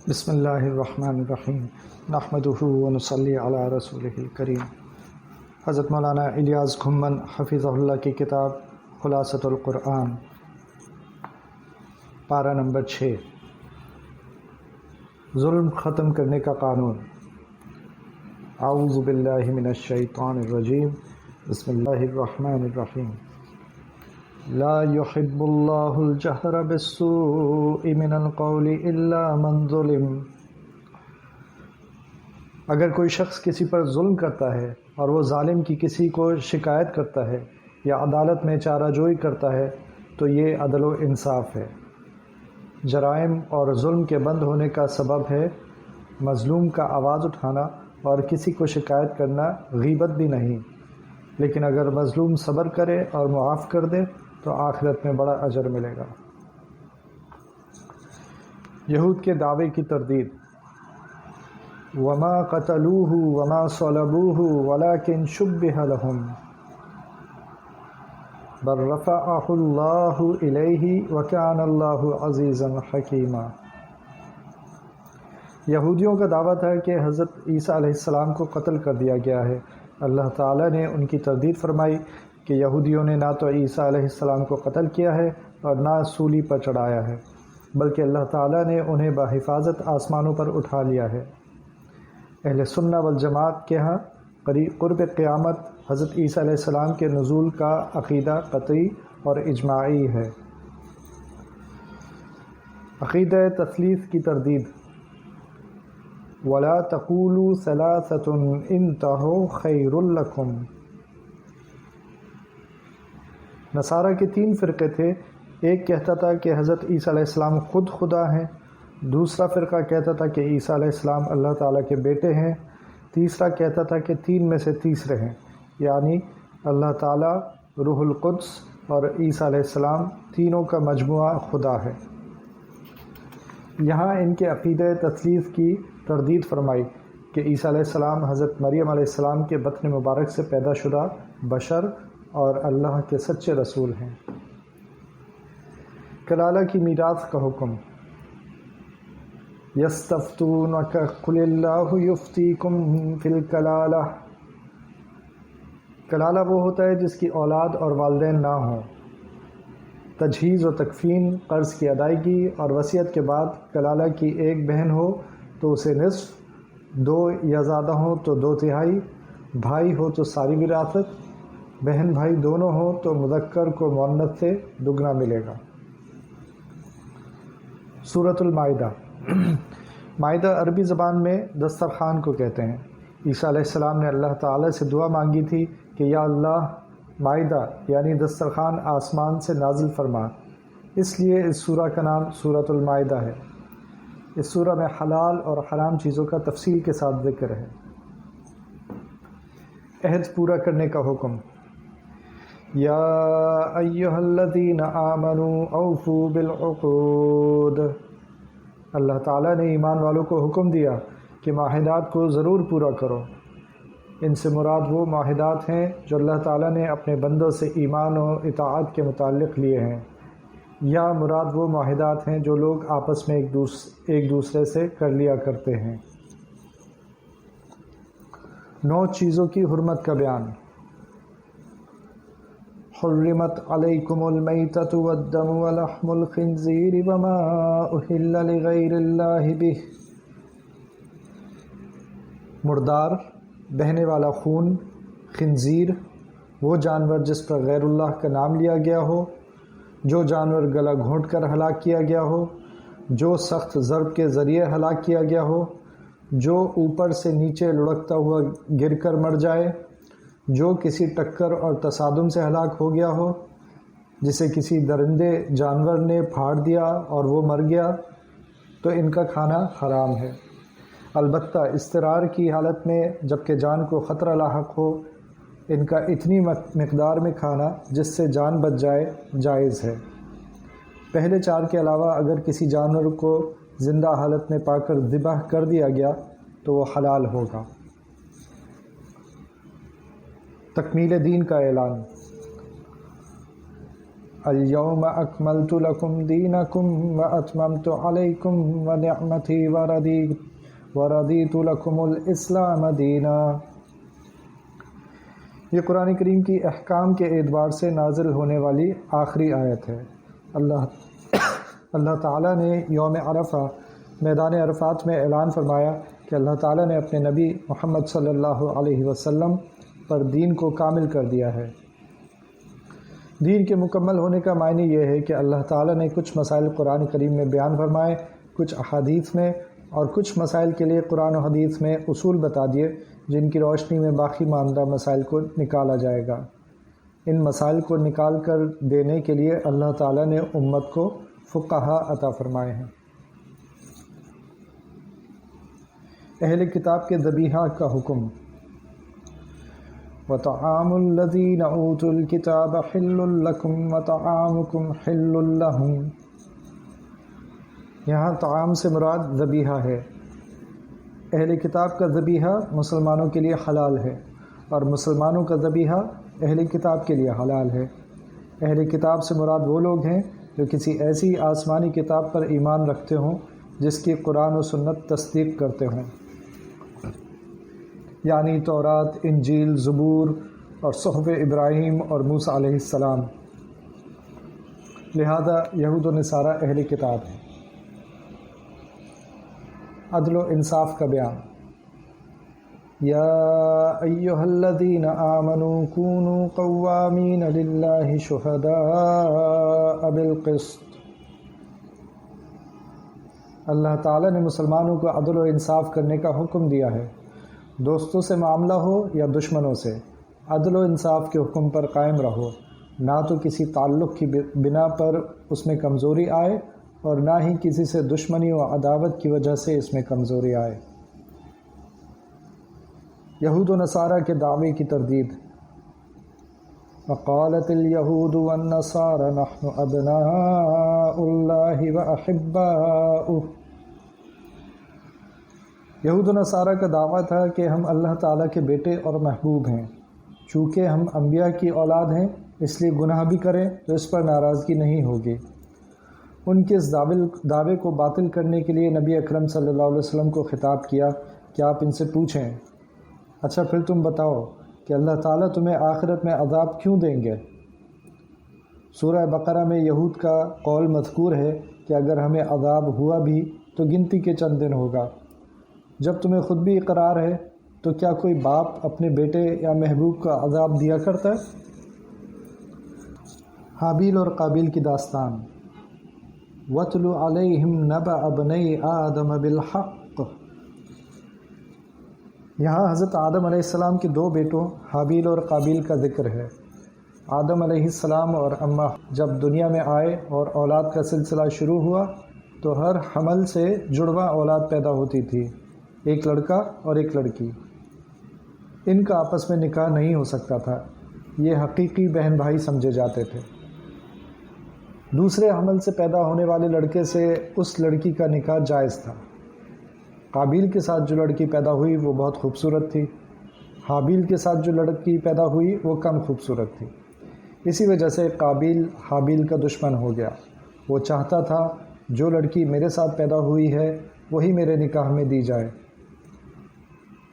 بسم اللہ الرحمن الرحیم نحمدہ ونصلی علی رسولہ الکریم۔ حضرت مولانا الیاس گھمن حفظہ اللہ کی کتاب خلاصۃ القرآن، پارہ نمبر 6، ظلم ختم کرنے کا قانون۔ اعوذ باللہ من الشیطان الرجیم، بسم اللہ الرحمن الرحیم۔ لا يحب اللہ الجہر بالسوء من القول الا من ظلم۔ اگر کوئی شخص کسی پر ظلم کرتا ہے اور وہ ظالم کی کسی کو شکایت کرتا ہے یا عدالت میں چارہ جوئی کرتا ہے تو یہ عدل و انصاف ہے۔ جرائم اور ظلم کے بند ہونے کا سبب ہے مظلوم کا آواز اٹھانا اور کسی کو شکایت کرنا غیبت بھی نہیں، لیکن اگر مظلوم صبر کرے اور معاف کر دے تو آخرت میں بڑا اجر ملے گا۔ یہود کے دعوے کی تردید۔ وما قتلوہ وما صلبوہ ولکن شبہ لہم بل رفعہ اللہ الیہ وکان اللہ عزیزا حکیما۔ یہودیوں کا دعویٰ تھا کہ حضرت عیسیٰ علیہ السلام کو قتل کر دیا گیا ہے۔ اللہ تعالیٰ نے ان کی تردید فرمائی کہ یہودیوں نے نہ تو عیسیٰ علیہ السلام کو قتل کیا ہے اور نہ سولی پر چڑھایا ہے، بلکہ اللہ تعالیٰ نے انہیں بحفاظت آسمانوں پر اٹھا لیا ہے۔ اہل سنہ والجماعت کے ہاں قرب قیامت حضرت عیسیٰ علیہ السلام کے نزول کا عقیدہ قطعی اور اجماعی ہے۔ عقیدہ تثلیث کی تردید۔ وَلَا تَقُولُوا ثَلَاثَةٌ انْتَهُوا خَيْرٌ لَكُمْ۔ نصارہ کے 3 فرقے تھے۔ ایک کہتا تھا کہ حضرت عیسیٰ علیہ السلام خود خدا ہیں، دوسرا فرقہ کہتا تھا کہ عیسیٰ علیہ السلام اللہ تعالیٰ کے بیٹے ہیں، تیسرا کہتا تھا کہ 3 میں سے تیسرے ہیں، یعنی اللہ تعالیٰ، روح القدس اور عیسیٰ علیہ السلام تینوں کا مجموعہ خدا ہے۔ یہاں ان کے عقیدہ تثلیث کی تردید فرمائی کہ عیسیٰ علیہ السلام حضرت مریم علیہ السلام کے بطن مبارک سے پیدا شدہ بشر اور اللہ کے سچے رسول ہیں۔ کلالہ کی میراث کا حکم۔ یستفتونک قل اللہ یفتیکم فی الکلالہ۔ کلالہ وہ ہوتا ہے جس کی اولاد اور والدین نہ ہوں۔ تجہیز و تکفین، قرض کی ادائیگی اور وصیت کے بعد کلالہ کی ایک بہن ہو تو اسے نصف، 2 یا زیادہ ہوں تو 2/3، بھائی ہو تو ساری وراثت، بہن بھائی دونوں ہوں تو مذکر کو مؤنث سے دگنا ملے گا۔ سورۃ المائدہ۔ مائدہ عربی زبان میں دسترخوان کو کہتے ہیں۔ عیسیٰ علیہ السلام نے اللہ تعالیٰ سے دعا مانگی تھی کہ یا اللہ مائدہ یعنی دسترخوان آسمان سے نازل فرما، اس لیے اس سورہ کا نام سورۃ المائدہ ہے۔ اس سورہ میں حلال اور حرام چیزوں کا تفصیل کے ساتھ ذکر ہے۔ عہد پورا کرنے کا حکم۔ یا ایہا الذین آمنوا اوفوا بالعقود۔ اللہ تعالیٰ نے ایمان والوں کو حکم دیا کہ معاہدات کو ضرور پورا کرو۔ ان سے مراد وہ معاہدات ہیں جو اللہ تعالیٰ نے اپنے بندوں سے ایمان و اطاعت کے متعلق لیے ہیں، یا مراد وہ معاہدات ہیں جو لوگ آپس میں ایک دوسرے سے کر لیا کرتے ہیں۔ 9 چیزوں کی حرمت کا بیان۔ حرمت علیکم المیتۃ والدم ولحم الخنزیر وما اہل لغیر اللہ بہ۔ مردار، بہنے والا خون، خنزیر، وہ جانور جس پر غیر اللہ کا نام لیا گیا ہو، جو جانور گلا گھونٹ کر ہلاک کیا گیا ہو، جو سخت ضرب کے ذریعے ہلاک کیا گیا ہو، جو اوپر سے نیچے لڑکتا ہوا گر کر مر جائے، جو کسی ٹکر اور تصادم سے ہلاک ہو گیا ہو، جسے کسی درندے جانور نے پھاڑ دیا اور وہ مر گیا، تو ان کا کھانا حرام ہے۔ البتہ اضطرار کی حالت میں جبکہ جان کو خطرہ لاحق ہو، ان کا اتنی مقدار میں کھانا جس سے جان بچ جائے جائز ہے۔ پہلے 4 کے علاوہ اگر کسی جانور کو زندہ حالت میں پا کر ذبح کر دیا گیا تو وہ حلال ہوگا۔ تکمیل دین کا اعلان۔ اليوم اکملت لکم دینکم واتممت علیکم ونعمتی ورضیت لکم الاسلام دینا۔ یہ قرآن کریم کی احکام کے اعتبار سے نازل ہونے والی آخری آیت ہے۔ اللہ تعالیٰ نے یوم عرفہ میدان عرفات میں اعلان فرمایا کہ اللہ تعالیٰ نے اپنے نبی محمد صلی اللہ علیہ وسلم پر دین کو کامل کر دیا ہے۔ دین کے مکمل ہونے کا معنی یہ ہے کہ اللہ تعالیٰ نے کچھ مسائل قرآن کریم میں بیان فرمائے، کچھ احادیث میں، اور کچھ مسائل کے لیے قرآن و حدیث میں اصول بتا دیے جن کی روشنی میں باقی ماندہ مسائل کو نکالا جائے گا۔ ان مسائل کو نکال کر دینے کے لیے اللہ تعالیٰ نے امت کو فقہا عطا فرمائے ہیں۔ اہل کتاب کے ذبیحہ کا حکم۔ وَطَعَامُ الَّذِينَ أُوتُوا الْكِتَابَ حِلٌّ لَكُمْ وَطَعَامُكُمْ حِلٌّ لَهُمْ۔ یہاں طعام سے مراد ذبیحہ ہے۔ اہل کتاب کا ذبیحہ مسلمانوں کے لیے حلال ہے، اور مسلمانوں کا ذبیحہ اہل کتاب کے لیے حلال ہے۔ اہل کتاب سے مراد وہ لوگ ہیں جو کسی ایسی آسمانی کتاب پر ایمان رکھتے ہوں جس کی قرآن و سنت تصدیق کرتے ہوں، یعنی تورات، انجیل، زبور اور صحف ابراہیم اور موسیٰ علیہ السلام۔ لہذا یہود و نصارہ اہل کتاب ہیں۔ عدل و انصاف کا بیان۔ یا ایہا الذین آمنوا کونوا قوامین للہ شہداء بالقسط۔ اللہ تعالیٰ نے مسلمانوں کو عدل و انصاف کرنے کا حکم دیا ہے، دوستوں سے معاملہ ہو یا دشمنوں سے۔ عدل و انصاف کے حکم پر قائم رہو، نہ تو کسی تعلق کی بنا پر اس میں کمزوری آئے اور نہ ہی کسی سے دشمنی و عداوت کی وجہ سے اس میں کمزوری آئے۔ یہود و نصارہ کے دعوے کی تردید۔ وقالت الیہود والنصارى نحن ابناء اللہ واحباؤہ۔ یہود و نصارہ کا دعویٰ تھا کہ ہم اللہ تعالیٰ کے بیٹے اور محبوب ہیں۔ چونکہ ہم انبیاء کی اولاد ہیں اس لیے گناہ بھی کریں تو اس پر ناراضگی نہیں ہوگی۔ ان کے اس دعوے کو باطل کرنے کے لیے نبی اکرم صلی اللہ علیہ وسلم کو خطاب کیا کہ آپ ان سے پوچھیں، اچھا پھر تم بتاؤ کہ اللہ تعالیٰ تمہیں آخرت میں عذاب کیوں دیں گے؟ سورہ بقرہ میں یہود کا قول مذکور ہے کہ اگر ہمیں عذاب ہوا بھی تو گنتی کے چند دن ہوگا۔ جب تمہیں خود بھی اقرار ہے تو کیا کوئی باپ اپنے بیٹے یا محبوب کا عذاب دیا کرتا ہے؟ حابیل اور قابیل کی داستان۔ وَاتْلُ عَلَيْهِمْ نَبَأَ ابْنَيْ آدَمَ بِالْحَقِّ۔ یہاں حضرت آدم علیہ السلام کے دو بیٹوں حابیل اور قابیل کا ذکر ہے۔ آدم علیہ السلام اور اماں جب دنیا میں آئے اور اولاد کا سلسلہ شروع ہوا تو ہر حمل سے جڑواں اولاد پیدا ہوتی تھی، ایک لڑکا اور ایک لڑکی۔ ان کا آپس میں نکاح نہیں ہو سکتا تھا، یہ حقیقی بہن بھائی سمجھے جاتے تھے۔ دوسرے حمل سے پیدا ہونے والے لڑکے سے اس لڑکی کا نکاح جائز تھا۔ قابیل کے ساتھ جو لڑکی پیدا ہوئی وہ بہت خوبصورت تھی، حابیل کے ساتھ جو لڑکی پیدا ہوئی وہ کم خوبصورت تھی۔ اسی وجہ سے قابیل حابیل کا دشمن ہو گیا۔ وہ چاہتا تھا جو لڑکی میرے ساتھ پیدا ہوئی ہے وہی میرے نکاح میں دی جائے۔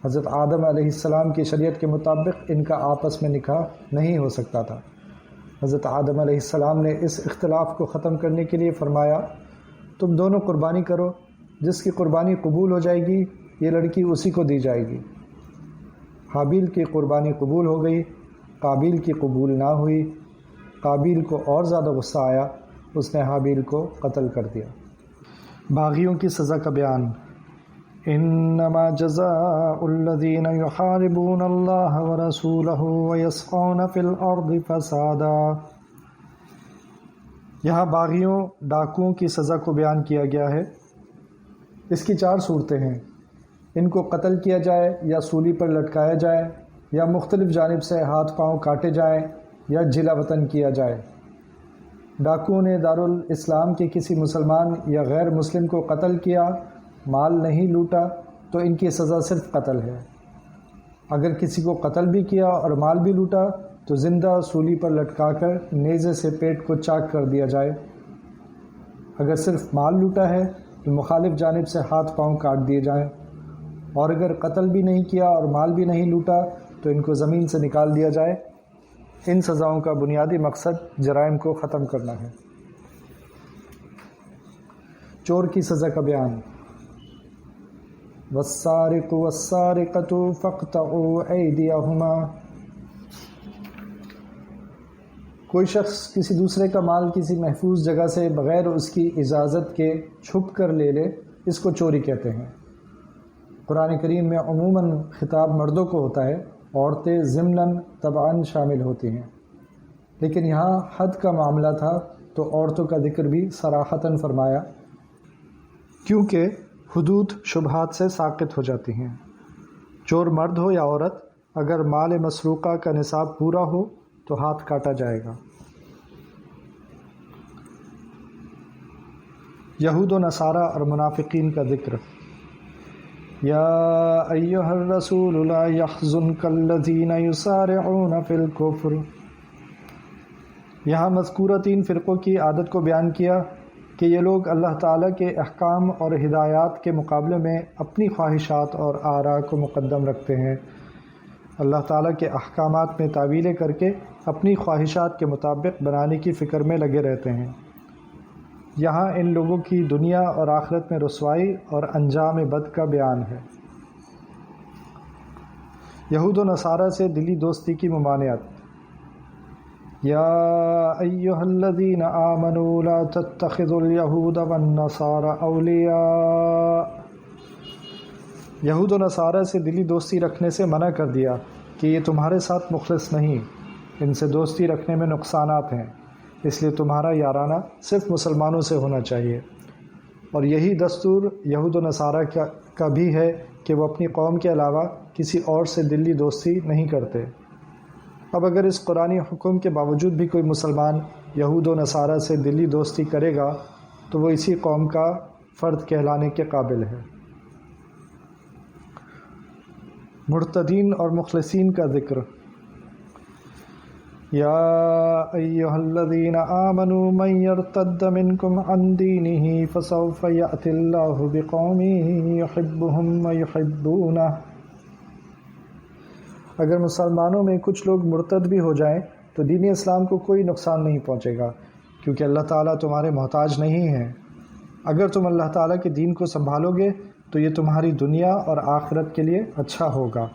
حضرت آدم علیہ السلام کی شریعت کے مطابق ان کا آپس میں نکاح نہیں ہو سکتا تھا۔ حضرت آدم علیہ السلام نے اس اختلاف کو ختم کرنے کے لیے فرمایا، تم دونوں قربانی کرو، جس کی قربانی قبول ہو جائے گی یہ لڑکی اسی کو دی جائے گی۔ حابیل کی قربانی قبول ہو گئی، قابیل کی قبول نہ ہوئی۔ قابیل کو اور زیادہ غصہ آیا، اس نے حابیل کو قتل کر دیا۔ باغیوں کی سزا کا بیان۔ انما جزاء الذین یحاربون اللہ ورسولہ ویسعون فی الارض فسادا۔ یہاں باغیوں، ڈاکوؤں کی سزا کو بیان کیا گیا ہے۔ اس کی 4 صورتیں ہیں، ان کو قتل کیا جائے یا سولی پر لٹکایا جائے یا مختلف جانب سے ہاتھ پاؤں کاٹے جائیں یا جلا وطن کیا جائے۔ ڈاکوؤں نے دارالاسلام کے کسی مسلمان یا غیر مسلم کو قتل کیا، مال نہیں لوٹا تو ان کی سزا صرف قتل ہے۔ اگر کسی کو قتل بھی کیا اور مال بھی لوٹا تو زندہ سولی پر لٹکا کر نیزے سے پیٹ کو چاک کر دیا جائے۔ اگر صرف مال لوٹا ہے تو مخالف جانب سے ہاتھ پاؤں کاٹ دیے جائیں، اور اگر قتل بھی نہیں کیا اور مال بھی نہیں لوٹا تو ان کو زمین سے نکال دیا جائے۔ ان سزاؤں کا بنیادی مقصد جرائم کو ختم کرنا ہے۔ چور کی سزا کا بیان۔ والسارق والسارقۃ فاقطعوا ایدیہما۔ کوئی شخص کسی دوسرے کا مال کسی محفوظ جگہ سے بغیر اس کی اجازت کے چھپ کر لے لے، اس کو چوری کہتے ہیں۔ قرآن کریم میں عموماً خطاب مردوں کو ہوتا ہے، عورتیں ضمناً طبعاً شامل ہوتی ہیں، لیکن یہاں حد کا معاملہ تھا تو عورتوں کا ذکر بھی صراحتاً فرمایا، کیونکہ حدود شبہات سے ساقط ہو جاتی ہیں۔ چور مرد ہو یا عورت، اگر مال مسروقہ کا نصاب پورا ہو تو ہاتھ کاٹا جائے گا۔ یہود و نصارہ اور منافقین کا ذکر۔ یا ایھا الرسول لا یحزنک الذین یسارعون فی الکفر۔ یہاں مذکورہ 3 فرقوں کی عادت کو بیان کیا کہ یہ لوگ اللہ تعالیٰ کے احکام اور ہدایات کے مقابلے میں اپنی خواہشات اور آراء کو مقدم رکھتے ہیں۔ اللہ تعالیٰ کے احکامات میں تعویلیں کر کے اپنی خواہشات کے مطابق بنانے کی فکر میں لگے رہتے ہیں۔ یہاں ان لوگوں کی دنیا اور آخرت میں رسوائی اور انجام بد کا بیان ہے۔ یہود و نصارہ سے دلی دوستی کی ممانعت۔ یا ایھا الذین آمنوا لا تتخذوا اليہود والنصارى اولیاء۔ یہود و نصارہ سے دلی دوستی رکھنے سے منع کر دیا کہ یہ تمہارے ساتھ مخلص نہیں، ان سے دوستی رکھنے میں نقصانات ہیں، اس لیے تمہارا یارانہ صرف مسلمانوں سے ہونا چاہیے۔ اور یہی دستور یہود و نصارہ کا بھی ہے کہ وہ اپنی قوم کے علاوہ کسی اور سے دلی دوستی نہیں کرتے۔ اب اگر اس قرآنی حکم کے باوجود بھی کوئی مسلمان یہود و نصارہ سے دلی دوستی کرے گا تو وہ اسی قوم کا فرد کہلانے کے قابل ہے۔ مرتدین اور مخلصین کا ذکر۔ یا ایھا الذین آمنوا من یرتد منکم عن دینہ فسوف یأتی اللہ بقوم یحبہم ویحبونہ۔ اگر مسلمانوں میں کچھ لوگ مرتد بھی ہو جائیں تو دین اسلام کو کوئی نقصان نہیں پہنچے گا، کیونکہ اللہ تعالیٰ تمہارے محتاج نہیں ہے۔ اگر تم اللہ تعالیٰ کے دین کو سنبھالو گے تو یہ تمہاری دنیا اور آخرت کے لیے اچھا ہوگا،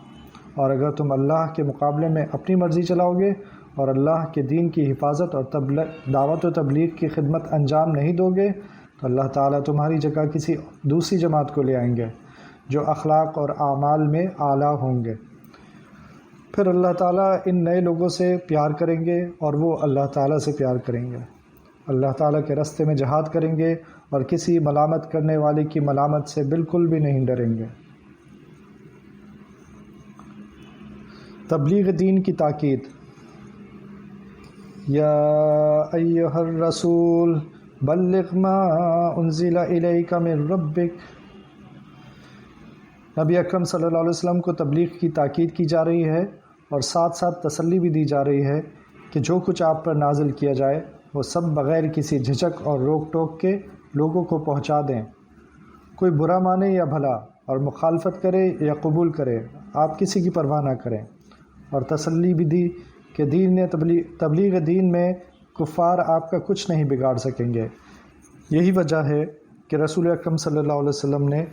اور اگر تم اللہ کے مقابلے میں اپنی مرضی چلاؤ گے اور اللہ کے دین کی حفاظت اور دعوت و تبلیغ کی خدمت انجام نہیں دو گے تو اللہ تعالیٰ تمہاری جگہ کسی دوسری جماعت کو لے آئیں گے جو اخلاق اور اعمال میں اعلیٰ ہوں گے۔ پھر اللہ تعالیٰ ان نئے لوگوں سے پیار کریں گے اور وہ اللہ تعالیٰ سے پیار کریں گے، اللہ تعالیٰ کے راستے میں جہاد کریں گے اور کسی ملامت کرنے والے کی ملامت سے بالکل بھی نہیں ڈریں گے۔ تبلیغ دین کی تاکید۔ یا ایھا الرسول بلغ ما انزل الیک من ربک۔ نبی اکرم صلی اللہ علیہ وسلم کو تبلیغ کی تاکید کی جا رہی ہے اور ساتھ ساتھ تسلی بھی دی جا رہی ہے کہ جو کچھ آپ پر نازل کیا جائے وہ سب بغیر کسی جھجک اور روک ٹوک کے لوگوں کو پہنچا دیں۔ کوئی برا مانے یا بھلا، اور مخالفت کرے یا قبول کرے، آپ کسی کی پرواہ نہ کریں۔ اور تسلی بھی دی کہ دین نے تبلیغ دین میں کفار آپ کا کچھ نہیں بگاڑ سکیں گے۔ یہی وجہ ہے کہ رسول اکرم صلی اللہ علیہ وسلم نے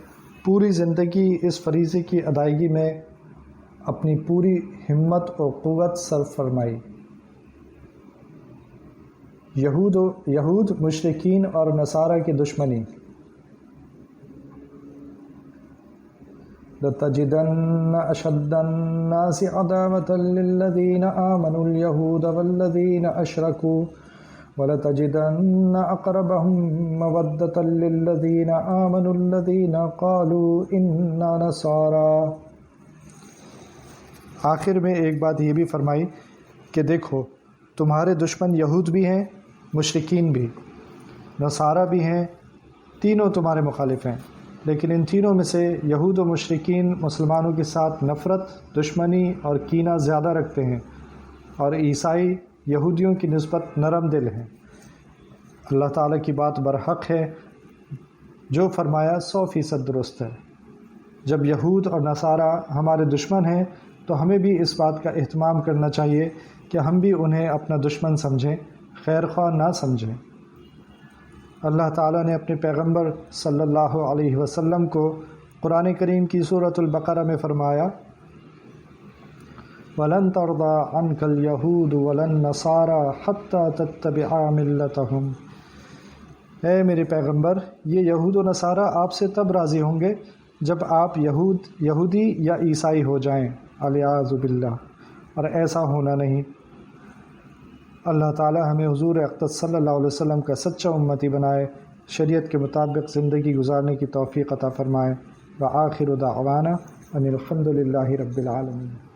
پوری زندگی اس فریضے کی ادائیگی میں اپنی پوری ہمت اور قوت صرف فرمائی۔ یہود، مشرکین اور نصارہ کی دشمنی۔ لَتَجِدَنَّ أَشَدَّ النَّاسِ عَدَاوَةً لِلَّذِينَ آمَنُوا الْيَهُودَ وَالَّذِينَ أَشْرَكُوا وَلَتَجِدَنَّ أَقْرَبَهُم مَّوَدَّةً لِلَّذِينَ آمَنُوا الَّذِينَ قَالُوا إِنَّا نَصَارَىٰ۔ آخر میں ایک بات یہ بھی فرمائی کہ دیکھو تمہارے دشمن یہود بھی ہیں، مشرکین بھی، نصارہ بھی ہیں، تینوں تمہارے مخالف ہیں، لیکن ان تینوں میں سے یہود و مشرکین مسلمانوں کے ساتھ نفرت، دشمنی اور کینہ زیادہ رکھتے ہیں، اور عیسائی یہودیوں کی نسبت نرم دل ہیں۔ اللہ تعالیٰ کی بات برحق ہے، جو فرمایا 100% درست ہے۔ جب یہود اور نصارہ ہمارے دشمن ہیں تو ہمیں بھی اس بات کا اہتمام کرنا چاہیے کہ ہم بھی انہیں اپنا دشمن سمجھیں، خیر خواہ نہ سمجھیں۔ اللہ تعالیٰ نے اپنے پیغمبر صلی اللہ علیہ وسلم کو قرآن کریم کی سورۃ البقرہ میں فرمایا وَلَن تَرْضَىٰ عَنْكَ الْيَهُودُ وَلَا النَّصَارَىٰ حَتَّىٰ تَتَّبِعَ مِلَّتَهُمْ، اے میرے پیغمبر، یہ یہود و نصارہ آپ سے تب راضی ہوں گے جب آپ یہودی یا عیسائی ہو جائیں، والعیاذ باللہ، اور ایسا ہونا نہیں۔ اللہ تعالی ہمیں حضور اقدس صلی اللہ علیہ وسلم کا سچا امتی بنائے، شریعت کے مطابق زندگی گزارنے کی توفیق عطا فرمائے۔ وآخر دعوانا ان الحمد للہ رب العالمین۔